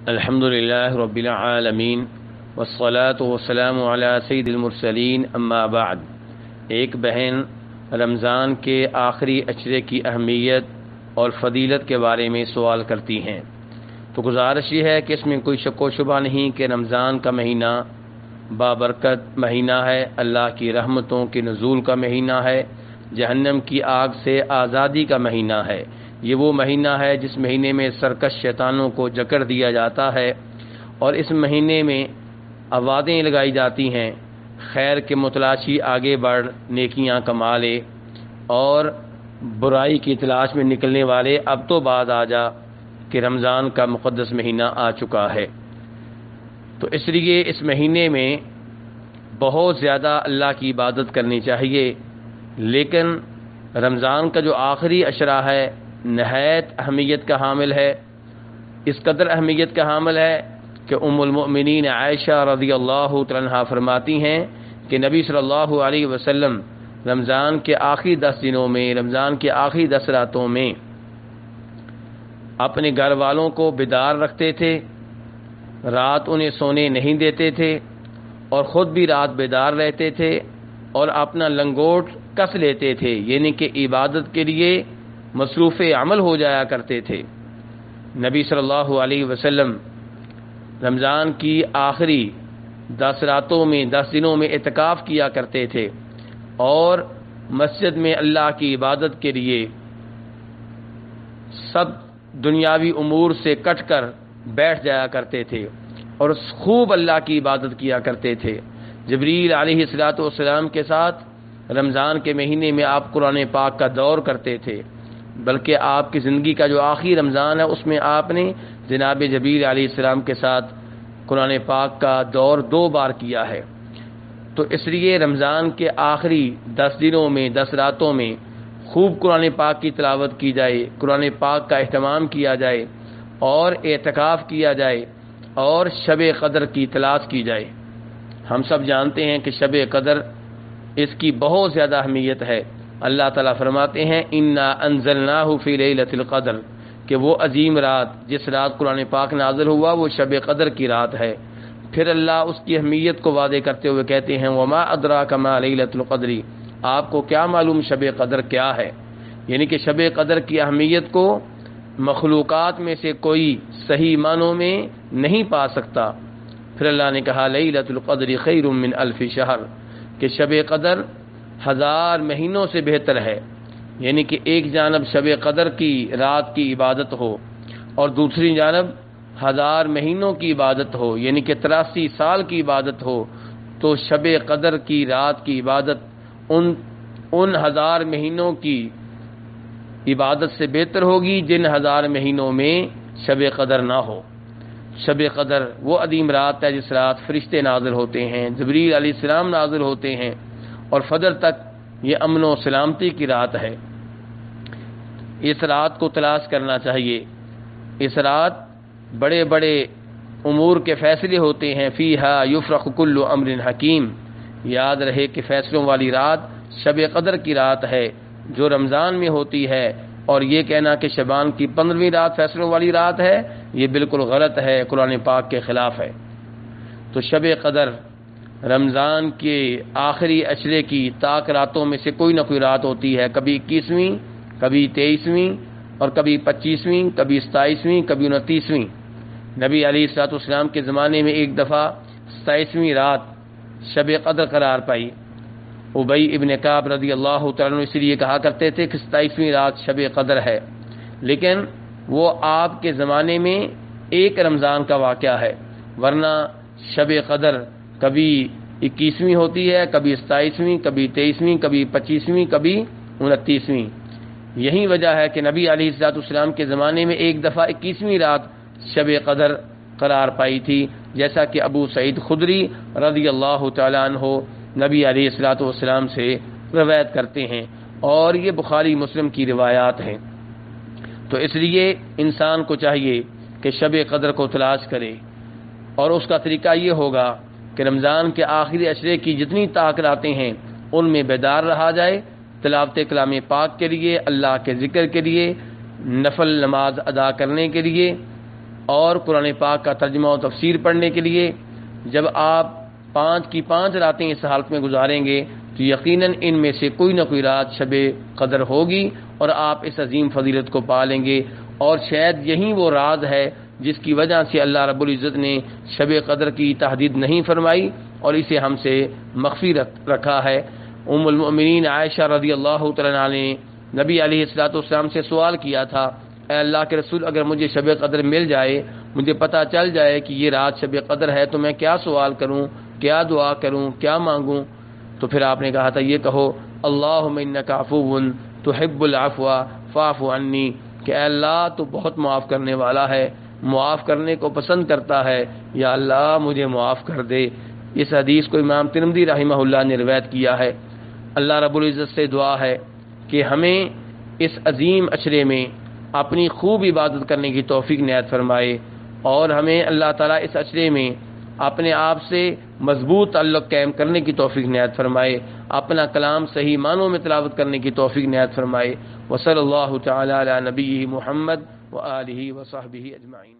الحمد للہ رب العالمین والصلاة والسلام علی سید المرسلین اما بعد۔ ایک بہن رمضان کے آخری عشرے کی اہمیت اور فضیلت کے بارے میں سوال کرتی ہیں، تو گزارش یہ ہے کہ اس میں کوئی شک و شبہ نہیں کہ رمضان کا مہینہ بابرکت مہینہ ہے، اللہ کی رحمتوں کے نزول کا مہینہ ہے، جہنم کی آگ سے آزادی کا مہینہ ہے۔ یہ وہ مہینہ ہے جس مہینے میں سرکش شیطانوں کو جکڑ دیا جاتا ہے، اور اس مہینے میں آوازیں لگائی جاتی ہیں، خیر کے متلاشی آگے بڑھ، نیکیاں کما لے، اور برائی کی تلاش میں نکلنے والے اب تو بعد آ جا کہ رمضان کا مقدس مہینہ آ چکا ہے۔ تو اس لیے اس مہینے میں بہت زیادہ اللہ کی عبادت کرنی چاہیے، لیکن رمضان کا جو آخری عشرہ ہے نہایت اہمیت کا حامل ہے۔ اس قدر اہمیت کا حامل ہے کہ ام المؤمنین عائشہ رضی اللہ تعالی عنہا فرماتی ہیں کہ نبی صلی اللہ علیہ وسلم رمضان کے آخری 10 دنوں میں، رمضان کے آخری 10 راتوں میں اپنے گھر والوں کو بیدار رکھتے تھے، رات انہیں سونے نہیں دیتے تھے، اور خود بھی رات بیدار رہتے تھے، اور اپنا لنگوٹ کس لیتے تھے، یعنی کہ عبادت کے لیے مصروف عمل ہو جایا کرتے تھے۔ نبی صلی اللہ علیہ وسلم رمضان کی آخری 10 راتوں میں، 10 دنوں میں اعتکاف کیا کرتے تھے، اور مسجد میں اللہ کی عبادت کے لیے سب دنیاوی امور سے کٹ کر بیٹھ جایا کرتے تھے، اور خوب اللہ کی عبادت کیا کرتے تھے۔ جبریل علیہ الصلوۃ والسلام کے ساتھ رمضان کے مہینے میں آپ قرآن پاک کا دور کرتے تھے، بلکہ آپ کی زندگی کا جو آخری رمضان ہے اس میں آپ نے جناب جبریل علیہ السلام کے ساتھ قرآن پاک کا دور 2 بار کیا ہے۔ تو اس لیے رمضان کے آخری 10 دنوں میں، 10 راتوں میں خوب قرآن پاک کی تلاوت کی جائے، قرآن پاک کا اہتمام کیا جائے، اور اعتکاف کیا جائے، اور شب قدر کی تلاش کی جائے۔ ہم سب جانتے ہیں کہ شب قدر اس کی بہت زیادہ اہمیت ہے۔ اللہ تعالیٰ فرماتے ہیں انا انزلناہ فی لیلۃ القدر، کہ وہ عظیم رات، جس رات قرآن پاک نازل ہوا وہ شب قدر کی رات ہے۔ پھر اللہ اس کی اہمیت کو واضح کرتے ہوئے کہتے ہیں وما ادراک ما لیلۃ القدر، آپ کو کیا معلوم شب قدر کیا ہے، یعنی کہ شب قدر کی اہمیت کو مخلوقات میں سے کوئی صحیح معنوں میں نہیں پا سکتا۔ پھر اللہ نے کہا لیلۃ القدر خیر من الف شہر، کہ شب قدر 1000 مہینوں سے بہتر ہے، یعنی کہ ایک جانب شب قدر کی رات کی عبادت ہو، اور دوسری جانب 1000 مہینوں کی عبادت ہو، یعنی کہ 83 سال کی عبادت ہو، تو شب قدر کی رات کی عبادت ان 1000 مہینوں کی عبادت سے بہتر ہوگی جن 1000 مہینوں میں شب قدر نہ ہو۔ شب قدر وہ عظیم رات ہے جس رات فرشتے نازل ہوتے ہیں، جبریل علیہ السلام نازل ہوتے ہیں، اور فجر تک یہ امن و سلامتی کی رات ہے۔ اس رات کو تلاش کرنا چاہیے۔ اس رات بڑے بڑے امور کے فیصلے ہوتے ہیں، فیہا یفرق کل امر حکیم، یاد رہے کہ فیصلوں والی رات شب قدر کی رات ہے جو رمضان میں ہوتی ہے، اور یہ کہنا کہ شعبان کی 15ویں رات فیصلوں والی رات ہے یہ بالکل غلط ہے، قرآن پاک کے خلاف ہے۔ تو شب قدر رمضان کے آخری عشرے کی طاق راتوں میں سے کوئی نہ کوئی رات ہوتی ہے، کبھی 21ویں، کبھی 23ویں، اور کبھی 25ویں، کبھی 27ویں، کبھی 29ویں۔ نبی علیہ الصلوۃ والسلام کے زمانے میں ایک دفعہ 27ویں رات شب قدر قرار پائی۔ ابی ابن کعب رضی اللہ تعالیٰ عنہ اس لیے کہا کرتے تھے کہ 27ویں رات شب قدر ہے، لیکن وہ آپ کے زمانے میں ایک رمضان کا واقعہ ہے، ورنہ شب قدر کبھی 21ویں ہوتی ہے، کبھی 27ویں، کبھی 23ویں، کبھی 25ویں، کبھی 29ویں۔ یہی وجہ ہے کہ نبی علیہ الصلوۃ والسلام کے زمانے میں ایک دفعہ 21ویں رات شب قدر قرار پائی تھی، جیسا کہ ابو سعید خدری رضی اللہ تعالیٰ عنہ نبی علیہ الصلوۃ والسلام سے روایت کرتے ہیں، اور یہ بخاری مسلم کی روایات ہیں۔ تو اس لیے انسان کو چاہیے کہ شب قدر کو تلاش کرے، اور اس کا طریقہ یہ ہوگا کہ رمضان کے آخری عشرے کی جتنی طاق راتیں ہیں ان میں بیدار رہا جائے، تلاوت کلام پاک کے لیے، اللہ کے ذکر کے لیے، نفل نماز ادا کرنے کے لیے، اور قرآن پاک کا ترجمہ و تفسیر پڑھنے کے لیے جب آپ 5 کی 5 راتیں اس حالت میں گزاریں گے تو یقیناً ان میں سے کوئی نہ کوئی رات شب قدر ہوگی اور آپ اس عظیم فضیلت کو پا لیں گے، اور شاید یہی وہ راز ہے جس کی وجہ سے اللہ رب العزت نے شب قدر کی تحدید نہیں فرمائی اور اسے ہم سے مخفی رکھا ہے۔ ام المؤمنین عائشہ رضی اللہ تعالیٰ عنہا نے نبی علیہ الصلوۃ والسلام سے سوال کیا تھا، اے اللہ کے رسول، اگر مجھے شب قدر مل جائے، مجھے پتہ چل جائے کہ یہ رات شب قدر ہے، تو میں کیا سوال کروں، کیا دعا کروں، کیا مانگوں؟ تو پھر آپ نے کہا تھا یہ کہو اللہم انک عفو تحب العفو فاعف عنی، کہ اے اللہ تو بہت معاف کرنے والا ہے، معاف کرنے کو پسند کرتا ہے، یا اللہ مجھے معاف کر دے۔ اس حدیث کو امام ترمذی رحمہ اللہ نے روایت کیا ہے۔ اللہ رب العزت سے دعا ہے کہ ہمیں اس عظیم اشرے میں اپنی خوب عبادت کرنے کی توفیق عنایت فرمائے، اور ہمیں اللہ تعالیٰ اس اشرے میں اپنے آپ سے مضبوط تعلق قائم کرنے کی توفیق عنایت فرمائے، اپنا کلام صحیح معنوں میں تلاوت کرنے کی توفیق عنایت فرمائے۔ وصلی اللہ تعالی علی نبیہ محمد وآلہ وصحبہ اجمعین۔